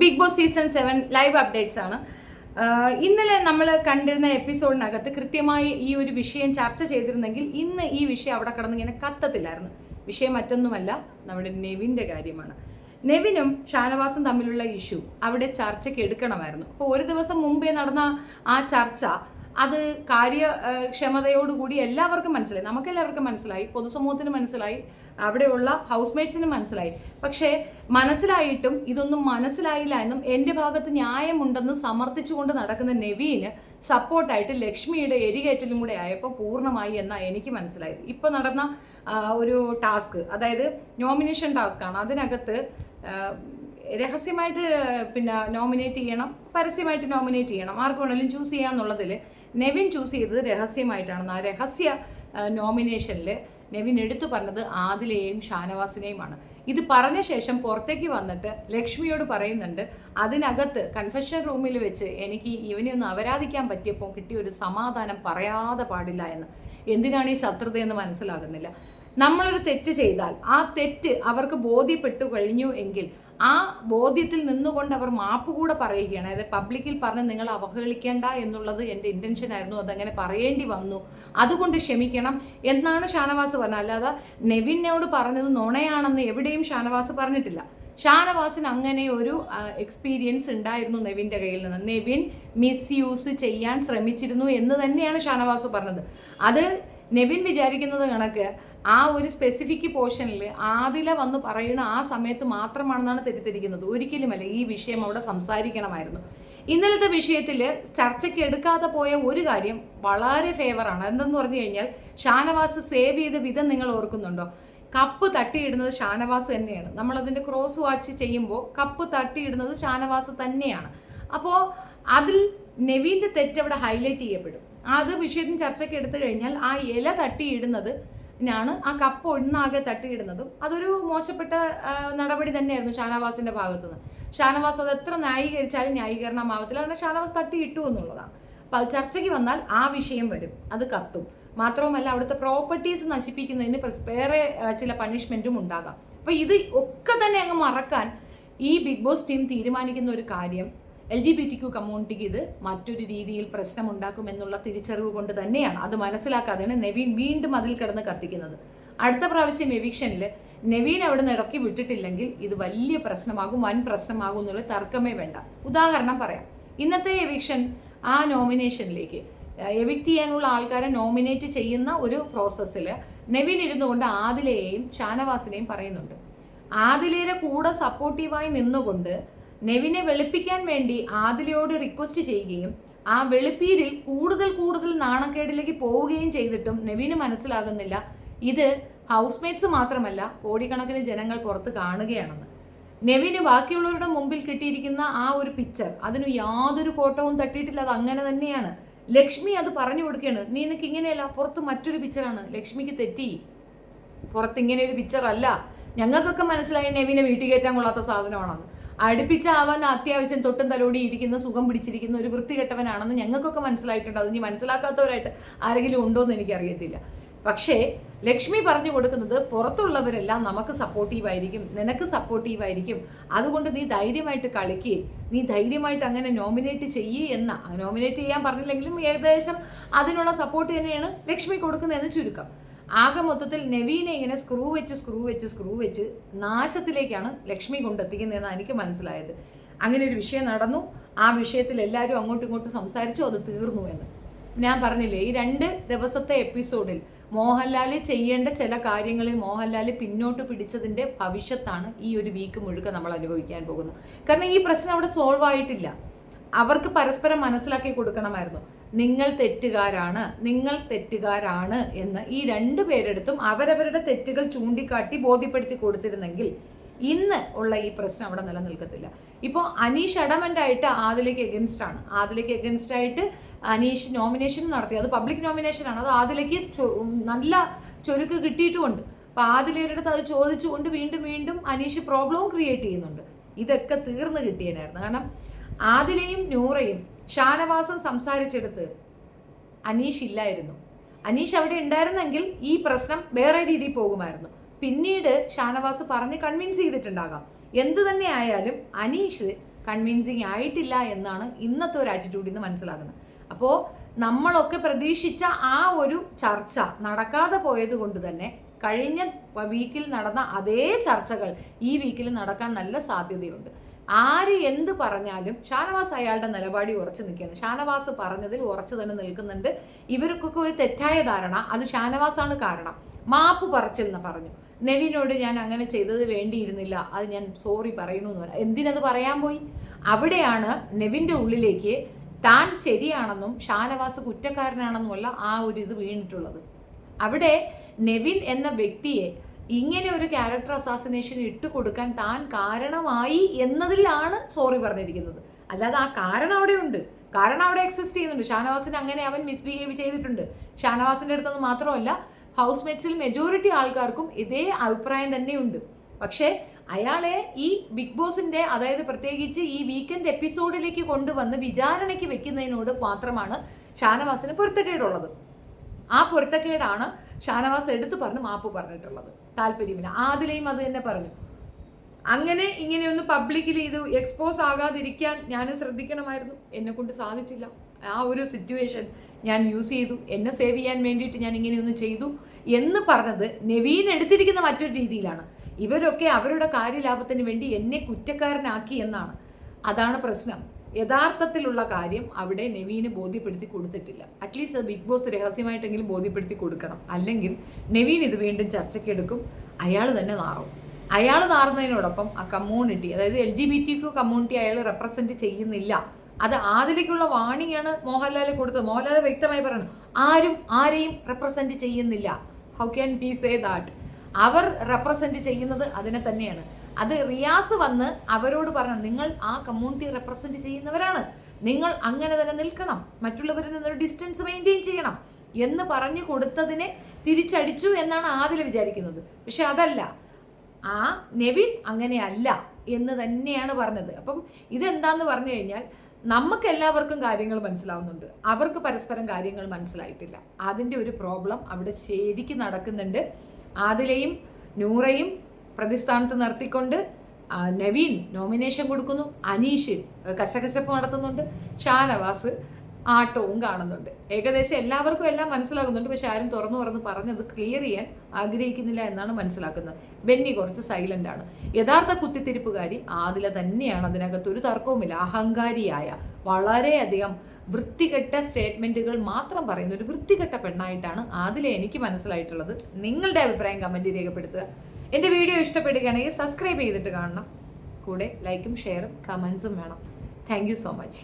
Big Boss season 7 live updates ആണ്. ഇന്നലെ നമ്മൾ കണ്ടിരുന്ന എപ്പിസോഡിനകത്ത് കൃത്യമായി ഈ ഒരു വിഷയം ചർച്ച ചെയ്തിരുന്നെങ്കിൽ ഇന്ന് ഈ വിഷയം അവിടെ കിടന്നിങ്ങനെ കത്തത്തില്ലായിരുന്നു. വിഷയം മറ്റൊന്നുമല്ല, നമ്മുടെ നെവിൻ്റെ കാര്യമാണ്. നെവിനും ഷാനവാസും തമ്മിലുള്ള ഇഷ്യൂ അവിടെ ചർച്ചയ്ക്ക് എടുക്കണമായിരുന്നു. അപ്പോൾ ഒരു ദിവസം മുമ്പേ നടന്ന ആ ചർച്ച അത് കാര്യക്ഷമതയോടുകൂടി എല്ലാവർക്കും മനസ്സിലായി, നമുക്കെല്ലാവർക്കും മനസ്സിലായി, പൊതുസമൂഹത്തിന് മനസ്സിലായി, അവിടെയുള്ള ഹൗസ് മേറ്റ്സിന് മനസ്സിലായി. പക്ഷേ മനസ്സിലായിട്ടും ഇതൊന്നും മനസ്സിലായില്ല എന്നും എൻ്റെ ഭാഗത്ത് ന്യായമുണ്ടെന്ന് സമർത്ഥിച്ചുകൊണ്ട് നടക്കുന്ന നെവീന് സപ്പോർട്ടായിട്ട് ലക്ഷ്മിയുടെ എരികേറ്റലും കൂടെ ആയപ്പോൾ പൂർണ്ണമായി എന്നാണ് എനിക്ക് മനസ്സിലായത്. ഇപ്പോൾ നടന്ന ഒരു ടാസ്ക്, അതായത് നോമിനേഷൻ ടാസ്ക്കാണ്. അതിനകത്ത് രഹസ്യമായിട്ട് നോമിനേറ്റ് ചെയ്യണം, പരസ്യമായിട്ട് നോമിനേറ്റ് ചെയ്യണം, ആർക്ക് വേണമെങ്കിലും ചൂസ് ചെയ്യാന്നുള്ളതിൽ നെവിൻ ചൂസ് ചെയ്തത് രഹസ്യമായിട്ടാണ്. ആ രഹസ്യ നോമിനേഷനിൽ നെവിൻ എടുത്തു പറഞ്ഞത് ആദിലയെയും ഷാനവാസിനെയുമാണ്. ഇത് പറഞ്ഞ ശേഷം പുറത്തേക്ക് വന്നിട്ട് ലക്ഷ്മിയോട് പറയുന്നുണ്ട്, അതിനകത്ത് കൺഫെഷൻ റൂമിൽ വെച്ച് എനിക്ക് ഇവനെ ഒന്ന് അപരാധിക്കാൻ പറ്റിയപ്പോൾ കിട്ടിയ ഒരു സമാധാനം പറയാതെ പാടില്ല എന്ന്. എന്തിനാണ് ഈ ശത്രുതയെന്ന് മനസ്സിലാകുന്നില്ല. നമ്മളൊരു തെറ്റ് ചെയ്താൽ ആ തെറ്റ് അവർക്ക് ബോധ്യപ്പെട്ടു കഴിഞ്ഞു എങ്കിൽ ആ ബോധ്യത്തിൽ നിന്നുകൊണ്ട് അവർ മാപ്പ് കൂടെ പറയുകയാണ്. അതായത് പബ്ലിക്കിൽ പറഞ്ഞ് നിങ്ങൾ അവഹേളിക്കേണ്ട എന്നുള്ളത് എൻ്റെ ഇൻറ്റൻഷൻ ആയിരുന്നു, അതങ്ങനെ പറയേണ്ടി വന്നു, അതുകൊണ്ട് ക്ഷമിക്കണം എന്നാണ് ഷാനവാസ് പറഞ്ഞത്. അല്ലാതെ നെവിനോട് പറഞ്ഞത് നുണയാണെന്ന് എവിടെയും ഷാനവാസ് പറഞ്ഞിട്ടില്ല. ഷാനവാസിന് അങ്ങനെ ഒരു എക്സ്പീരിയൻസ് ഉണ്ടായിരുന്നു നെവിൻ്റെ കയ്യിൽ നിന്ന്. നെവിൻ മിസ്യൂസ് ചെയ്യാൻ ശ്രമിച്ചിരുന്നു എന്ന് തന്നെയാണ് ഷാനവാസ് പറഞ്ഞത്. അത് നെവിൻ വിചാരിക്കുന്നത് കണക്ക് ആ ഒരു സ്പെസിഫിക് പോർഷനിൽ ആദില വന്ന് പറയുന്ന ആ സമയത്ത് മാത്രമാണെന്നാണ് തെറ്റിദ്ധരിക്കുന്നത്. ഒരിക്കലുമല്ല, ഈ വിഷയം അവിടെ സംസാരിക്കണമായിരുന്നു. ഇന്നലത്തെ വിഷയത്തിൽ ചർച്ചയ്ക്ക് എടുക്കാതെ പോയ ഒരു കാര്യം വളരെ ഫേവറാണ്. എന്തെന്ന് പറഞ്ഞു കഴിഞ്ഞാൽ, ഷാനവാസ് സേവ് ചെയ്ത വിധം നിങ്ങൾ ഓർക്കുന്നുണ്ടോ? കപ്പ് തട്ടിയിടുന്നത് ഷാനവാസ് തന്നെയാണ്. നമ്മളതിൻ്റെ ക്രോസ് വാച്ച് ചെയ്യുമ്പോൾ കപ്പ് തട്ടിയിടുന്നത് ഷാനവാസ് തന്നെയാണ്. അപ്പോൾ അതിൽ നെവിൻ്റെ തെറ്റ് അവിടെ ഹൈലൈറ്റ് ചെയ്യപ്പെടും. അത് വിഷയത്തിന് ചർച്ചയ്ക്ക് എടുത്തു കഴിഞ്ഞാൽ ആ ഇല തട്ടിയിടുന്നത് ാണ് ആ കപ്പ് ഒന്നാകെ തട്ടിയിടുന്നതും അതൊരു മോശപ്പെട്ട നടപടി തന്നെയായിരുന്നു ഷാനവാസിന്റെ ഭാഗത്തുനിന്ന്. ഷാനവാസ് അത് എത്ര ന്യായീകരിച്ചാലും ന്യായീകരണമാവത്തില്ല, കാരണം ഷാനവാസ് തട്ടിയിട്ടു എന്നുള്ളതാണ്. അപ്പം അത് ചർച്ചയ്ക്ക് വന്നാൽ ആ വിഷയം വരും, അത് കത്തും. മാത്രവുമല്ല, അവിടുത്തെ പ്രോപ്പർട്ടീസ് നശിപ്പിക്കുന്നതിന് വേറെ ചില പണിഷ്മെന്റും ഉണ്ടാകാം. അപ്പം ഇത് ഒക്കെ തന്നെ അങ്ങ് മറക്കാൻ ഈ ബിഗ് ബോസ് ടീം തീരുമാനിക്കുന്ന ഒരു കാര്യം, LGBTQ കമ്മ്യൂണിറ്റിക്ക് ഇത് മറ്റൊരു രീതിയിൽ പ്രശ്നമുണ്ടാക്കുമെന്നുള്ള തിരിച്ചറിവ് കൊണ്ട് തന്നെയാണ്. അത് മനസ്സിലാക്കാതെയാണ് നെവീൻ വീണ്ടും അതിൽ കിടന്ന് കത്തിക്കുന്നത്. അടുത്ത പ്രാവശ്യം എവിക്ഷനിൽ നെവീൻ അവിടെ നിന്ന് ഇറക്കി വിട്ടിട്ടില്ലെങ്കിൽ ഇത് വലിയ പ്രശ്നമാകും, വൻ പ്രശ്നമാകും എന്നുള്ള തർക്കമേ വേണ്ട. ഉദാഹരണം പറയാം, ഇന്നത്തെ എവിക്ഷൻ ആ നോമിനേഷനിലേക്ക് എവിക്റ്റ് ചെയ്യാനുള്ള ആൾക്കാരെ നോമിനേറ്റ് ചെയ്യുന്ന ഒരു പ്രോസസ്സിൽ നെവീൻ ഇരുന്നു കൊണ്ട് ആദിലയെയും ഷാനവാസിനെയും പറയുന്നുണ്ട്. ആദിലയുടെ കൂടെ സപ്പോർട്ടീവായി നിന്നുകൊണ്ട് നെവിനെ വെളുപ്പിക്കാൻ വേണ്ടി ആദിലയോട് റിക്വസ്റ്റ് ചെയ്യുകയും ആ വെളുപ്പീരിൽ കൂടുതൽ നാണക്കേടിലേക്ക് പോവുകയും ചെയ്തിട്ടും നെവിന് മനസ്സിലാകുന്നില്ല ഇത് ഹൗസ് മേറ്റ്സ് മാത്രമല്ല കോടിക്കണക്കിന് ജനങ്ങൾ പുറത്ത് കാണുകയാണെന്ന്. നെവിന് ബാക്കിയുള്ളവരുടെ മുമ്പിൽ കിട്ടിയിരിക്കുന്ന ആ ഒരു പിക്ചർ, അതിന് യാതൊരു കോട്ടവും തട്ടിയിട്ടില്ല, അത് അങ്ങനെ തന്നെയാണ്. ലക്ഷ്മി അത് പറഞ്ഞു കൊടുക്കുകയാണ്, നിനക്ക് ഇങ്ങനെയല്ല, പുറത്ത് മറ്റൊരു പിക്ചറാണ്. ലക്ഷ്മിക്ക് തെറ്റി, പുറത്ത് ഇങ്ങനെ ഒരു പിക്ചർ അല്ല. ഞങ്ങൾക്കൊക്കെ മനസ്സിലായി നെവിനെ വീട്ടിൽ കയറ്റാൻ കൊള്ളാത്ത സാധനമാണെന്ന്. അടുപ്പിച്ച അവൻ അത്യാവശ്യം തൊട്ടും തലോടി ഇരിക്കുന്ന, സുഖം പിടിച്ചിരിക്കുന്ന ഒരു വൃത്തികെട്ടവനാണെന്ന് ഞങ്ങൾക്കൊക്കെ മനസ്സിലായിട്ടുണ്ട്. അത് ഇനി മനസ്സിലാക്കാത്തവരായിട്ട് ആരെങ്കിലും ഉണ്ടോ എന്ന് എനിക്കറിയത്തില്ല. പക്ഷേ ലക്ഷ്മി പറഞ്ഞു കൊടുക്കുന്നത്, പുറത്തുള്ളവരെല്ലാം നമുക്ക് സപ്പോർട്ടീവായിരിക്കും, നിനക്ക് സപ്പോർട്ടീവായിരിക്കും, അതുകൊണ്ട് നീ ധൈര്യമായിട്ട് കളിക്കുക, നീ ധൈര്യമായിട്ട് അങ്ങനെ നോമിനേറ്റ് ചെയ്യേ എന്ന. നോമിനേറ്റ് ചെയ്യാൻ പറഞ്ഞില്ലെങ്കിലും ഏകദേശം അതിനുള്ള സപ്പോർട്ട് തന്നെയാണ് ലക്ഷ്മി കൊടുക്കുന്നതെന്ന് ചുരുക്കം. ആകെ മൊത്തത്തിൽ നെവീനെ ഇങ്ങനെ സ്ക്രൂ വെച്ച് നാശത്തിലേക്കാണ് ലക്ഷ്മി കൊണ്ടെത്തിക്കുന്നതെന്നാണ് എനിക്ക് മനസ്സിലായത്. അങ്ങനെ ഒരു വിഷയം നടന്നു, ആ വിഷയത്തിൽ എല്ലാവരും അങ്ങോട്ടും ഇങ്ങോട്ടും സംസാരിച്ചു, അത് തീർന്നു എന്ന്. ഞാൻ പറഞ്ഞില്ലേ, ഈ 2 ദിവസത്തെ എപ്പിസോഡിൽ മോഹൻലാൽ ചെയ്യേണ്ട ചില കാര്യങ്ങളിൽ മോഹൻലാൽ പിന്നോട്ട് പിടിച്ചതിൻ്റെ ഭവിഷ്യത്താണ് ഈ ഒരു വീക്ക് മുഴുക്ക നമ്മൾ അനുഭവിക്കാൻ പോകുന്നത്. കാരണം ഈ പ്രശ്നം അവിടെ സോൾവ് ആയിട്ടില്ല. അവർക്ക് പരസ്പരം മനസ്സിലാക്കി കൊടുക്കണമായിരുന്നു, നിങ്ങൾ തെറ്റുകാരാണ് എന്ന്. ഈ 2 പേരെടുത്തും അവരവരുടെ തെറ്റുകൾ ചൂണ്ടിക്കാട്ടി ബോധ്യപ്പെടുത്തി കൊടുത്തിരുന്നെങ്കിൽ ഇന്ന് ഉള്ള ഈ പ്രശ്നം അവിടെ നിലനിൽക്കത്തില്ല. ഇപ്പോൾ അനീഷ് അഡമൻ്റായിട്ട് ആദിലയ്ക്ക് എഗൻസ്റ്റ് ആയിട്ട് അനീഷ് നോമിനേഷൻ നടത്തി. അത് പബ്ലിക് നോമിനേഷനാണ്, അത് ആദിലയ്ക്ക് നല്ല ചൊരുക്ക് കിട്ടിയിട്ടുമുണ്ട്. അപ്പോൾ ആദിലയുടെ അടുത്ത് അത് ചോദിച്ചുകൊണ്ട് വീണ്ടും അനീഷ് പ്രോബ്ലവും ക്രിയേറ്റ് ചെയ്യുന്നുണ്ട്. ഇതൊക്കെ തീർന്നു കിട്ടിയനായിരുന്നു. കാരണം ആദിലയും നൂറയും ഷാനവാസും സംസാരിച്ചെടുത്ത് അനീഷ് ഇല്ലായിരുന്നു. അനീഷ് അവിടെ ഉണ്ടായിരുന്നെങ്കിൽ ഈ പ്രശ്നം വേറെ രീതിയിൽ പോകുമായിരുന്നു. പിന്നീട് ഷാനവാസ് പറഞ്ഞ് കൺവിൻസ് ചെയ്തിട്ടുണ്ടാകാം. എന്തു തന്നെ ആയാലും അനീഷ് കൺവിൻസിങ് ആയിട്ടില്ല എന്നാണ് ഇന്നത്തെ ഒരു ആറ്റിറ്റ്യൂഡിൽ നിന്ന് മനസ്സിലാകുന്നത്. അപ്പോൾ നമ്മളൊക്കെ പ്രതീക്ഷിച്ച ആ ഒരു ചർച്ച നടക്കാതെ പോയത് കൊണ്ട് തന്നെ കഴിഞ്ഞ വീക്കിൽ നടന്ന അതേ ചർച്ചകൾ ഈ വീക്കിൽ നടക്കാൻ നല്ല സാധ്യതയുണ്ട്. ആര് എന്ത് പറഞ്ഞാലും ഷാനവാസ് അയാളുടെ നിലപാടിൽ ഉറച്ചു നിൽക്കുകയാണ്. ഷാനവാസ് പറഞ്ഞതിൽ ഉറച്ചു തന്നെ നിൽക്കുന്നുണ്ട്. ഇവർക്കൊക്കെ ഒരു തെറ്റായ ധാരണ അത് ഷാനവാസാണ് കാരണം. മാപ്പ് പറച്ചില്ലെന്ന് പറഞ്ഞു. നെവിനോട് ഞാൻ അങ്ങനെ ചെയ്തത് വേണ്ടിയിരുന്നില്ല, അത് ഞാൻ സോറി പറയുന്നു എന്ന് പറയാം. എന്തിനത് പറയാൻ പോയി? അവിടെയാണ് നെവിൻ്റെ ഉള്ളിലേക്ക് താൻ ശരിയാണെന്നും ഷാനവാസ് കുറ്റക്കാരനാണെന്നുമുള്ള ആ ഒരു ഇത് വീണിട്ടുള്ളത്. അവിടെ നെവിൻ എന്ന വ്യക്തിയെ ഇങ്ങനെ ഒരു ക്യാരക്ടർ അസാസിനേഷൻ ഇട്ടുകൊടുക്കാൻ താൻ കാരണമായി എന്നതിലാണ് സോറി പറഞ്ഞിരിക്കുന്നത്. അല്ലാതെ ആ കാരണം അവിടെ ഉണ്ട്, കാരണം അവിടെ എക്സിസ്റ്റ് ചെയ്യുന്നുണ്ട്. ഷാനവാസിന് അങ്ങനെ അവൻ മിസ്ബിഹേവ് ചെയ്തിട്ടുണ്ട്. ഷാനവാസിൻ്റെ അടുത്തൊന്നും മാത്രമല്ല, ഹൗസ് മേറ്റ്സിൽ മെജോറിറ്റി ആൾക്കാർക്കും ഇതേ അഭിപ്രായം തന്നെയുണ്ട്. പക്ഷേ അയാളെ ഈ ബിഗ് ബോസിന്റെ, അതായത് പ്രത്യേകിച്ച് ഈ വീക്കെൻഡ് എപ്പിസോഡിലേക്ക് കൊണ്ടുവന്ന് വിചാരണയ്ക്ക് വെക്കുന്നതിനോട് മാത്രമാണ് ഷാനവാസിന് പൊരുത്തക്കേടുള്ളത്. ആ പൊരുത്തക്കേടാണ് ഷാനവാസ് എടുത്തു പറഞ്ഞ് മാപ്പ് പറഞ്ഞിട്ടുള്ളത്. താല്പര്യമില്ല. ആദിലയും അത് തന്നെ പറഞ്ഞു. അങ്ങനെ ഇങ്ങനെയൊന്ന് പബ്ലിക്കലി ഇത് എക്സ്പോസ് ആകാതിരിക്കാൻ ഞാൻ ശ്രദ്ധിക്കണമായിരുന്നു. എന്നെ കൊണ്ട് സാധിച്ചില്ല. ആ ഒരു സിറ്റുവേഷൻ ഞാൻ യൂസ് ചെയ്തു. എന്നെ സേവ് ചെയ്യാൻ വേണ്ടിയിട്ട് ഞാൻ ഇങ്ങനെയൊന്ന് ചെയ്തു എന്ന് പറഞ്ഞത് നെവീൻ എടുത്തിരിക്കുന്ന മറ്റൊരു രീതിയിലാണ്. ഇവരൊക്കെ അവരുടെ കാര്യലാഭത്തിന് വേണ്ടി എന്നെ കുറ്റക്കാരനാക്കി എന്നാണ്. അതാണ് പ്രശ്നം. യഥാർത്ഥത്തിലുള്ള കാര്യം അവിടെ നെവീന് ബോധ്യപ്പെടുത്തി കൊടുത്തിട്ടില്ല. അറ്റ്ലീസ്റ്റ് ബിഗ് ബോസ് രഹസ്യമായിട്ടെങ്കിലും ബോധ്യപ്പെടുത്തി കൊടുക്കണം. അല്ലെങ്കിൽ നെവീൻ ഇത് വീണ്ടും ചർച്ചയ്ക്കെടുക്കും. അയാൾ തന്നെ നാറും. അയാൾ നാറുന്നതിനോടൊപ്പം ആ കമ്മ്യൂണിറ്റി, അതായത് LGBTQ കമ്മ്യൂണിറ്റി അയാൾ റെപ്രസെന്റ് ചെയ്യുന്നില്ല. അത് ആദിലേക്കുള്ള വാണിംഗ് ആണ് മോഹൻലാൽ കൊടുത്തത്. മോഹൻലാൽ വ്യക്തമായി പറഞ്ഞു, ആരും ആരെയും റെപ്രസെന്റ് ചെയ്യുന്നില്ല. How can he say that? അവർ റെപ്രസെന്റ് ചെയ്യുന്നത് അതിനെ തന്നെയാണ്. അത് റിയാസ് വന്ന് അവരോട് പറഞ്ഞു, നിങ്ങൾ ആ കമ്മ്യൂണിറ്റി റെപ്രസെന്റ് ചെയ്യുന്നവരാണ്, നിങ്ങൾ അങ്ങനെ തന്നെ നിൽക്കണം, മറ്റുള്ളവരിൽ നിന്നൊരു ഡിസ്റ്റൻസ് മെയിൻറ്റെയിൻ ചെയ്യണം എന്ന് പറഞ്ഞു കൊടുത്തതിനെ തിരിച്ചടിച്ചു എന്നാണ് ആദില വിചാരിക്കുന്നത്. പക്ഷെ അതല്ല, ആ നെവിൻ അങ്ങനെയല്ല എന്ന് തന്നെയാണ് പറഞ്ഞത്. അപ്പം ഇതെന്താന്ന് പറഞ്ഞു കഴിഞ്ഞാൽ നമുക്ക് എല്ലാവർക്കും കാര്യങ്ങൾ മനസ്സിലാവുന്നുണ്ട്, അവർക്ക് പരസ്പരം കാര്യങ്ങൾ മനസ്സിലായിട്ടില്ല. അതിൻ്റെ ഒരു പ്രോബ്ലം അവിടെ ശരിക്കും നടക്കുന്നുണ്ട്. ആദിലയും നൂറയും പ്രതിസ്ഥാനത്ത് നിർത്തിക്കൊണ്ട് നവീൻ നോമിനേഷൻ കൊടുക്കുന്നു, അനീഷ് കശകശപ്പ് നടത്തുന്നുണ്ട്, ഷാനവാസ് ആട്ടവും കാണുന്നുണ്ട്. ഏകദേശം എല്ലാവർക്കും എല്ലാം മനസ്സിലാകുന്നുണ്ട്. പക്ഷെ ആരും തുറന്നു പറഞ്ഞത് ക്ലിയർ ചെയ്യാൻ ആഗ്രഹിക്കുന്നില്ല എന്നാണ് മനസ്സിലാക്കുന്നത്. ബെന്നി കുറച്ച് സൈലന്റ് ആണ്. യഥാർത്ഥ കുത്തിത്തിരിപ്പുകാരി ആദില തന്നെയാണ്. അതിനകത്ത് ഒരു തർക്കവുമില്ല. അഹങ്കാരിയായ, വളരെയധികം വൃത്തികെട്ട സ്റ്റേറ്റ്മെന്റുകൾ മാത്രം പറയുന്ന ഒരു വൃത്തികെട്ട പെണ്ണായിട്ടാണ് ആദില എനിക്ക് മനസ്സിലായിട്ടുള്ളത്. നിങ്ങളുടെ അഭിപ്രായം കമന്റ് രേഖപ്പെടുത്തുക. എൻ്റെ വീഡിയോ ഇഷ്ടപ്പെടുകയാണെങ്കിൽ സബ്സ്ക്രൈബ് ചെയ്തിട്ട് കാണണം. കൂടെ ലൈക്കും ഷെയറും കമൻസും വേണം. Thank you so much.